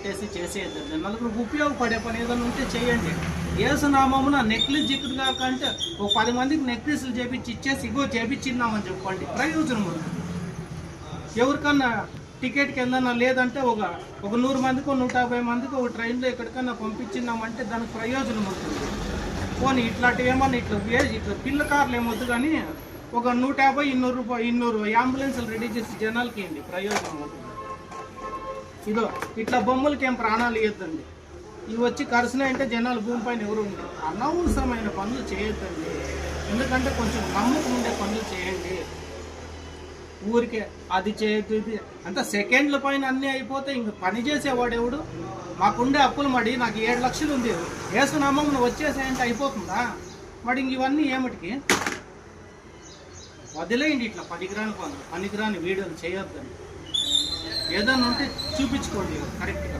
పెట్టేసి చేసేయద్దండి. నలుగురికి ఉపయోగపడే పని ఏదైనా ఉంటే చేయండి. యేసునామమున నెక్లెస్ జిక్కుడు కాకంటే ఒక 10 మందికి నెక్లెస్లు చేపించి ఇచ్చేసి ఇగో చేపించిన్నామని చెప్పండి, ప్రయోజనం ఉంటుంది. ఎవరికన్నా టికెట్కి ఏదన్నా లేదంటే ఒక 100 మందికో 150 మందికి ఒక ట్రైన్లో ఎక్కడికన్నా పంపించినామంటే దానికి ప్రయోజనం ఉంటుంది. పోనీ ఇట్లాంటివి ఏమన్నా ఇట్లా పిల్ల కార్లు ఏమొద్దు, కానీ ఒక 150, 200 అంబులెన్సులు రెడీ చేసి జనాలకి ఇవ్వండి, ప్రయోజనం ఉంటుంది. ఇదో ఇట్లా బొమ్మలకి ఏం ప్రాణాలు ఇవ్వద్దండి. ఇవి వచ్చి కరిసినాయంటే జనాలు భూమిపైన ఎవరు ఉంటారు. అనవసరమైన పనులు చేయొద్దండి. ఎందుకంటే కొంచెం నమ్మకం ఉండే పనులు చేయండి. ఊరికే అది చేయొద్దు ఇది అంత సెకండ్ల పైన అన్నీ అయిపోతే ఇంక పని చేసేవాడెవడు? మాకుండే అప్పులు మడి నాకు 7 లక్షలు ఉంది, యేసునామం వచ్చేసాయంటే అయిపోతుందా? మరి ఇంక ఇవన్నీ ఏమిటికి? వదిలేయండి. ఇట్లా పనికిరాని పనులు, పనికిరాని వీడియోలు చేయొద్దండి. ఏదన్నా ఉంటే చూపించుకోండి కరెక్ట్గా.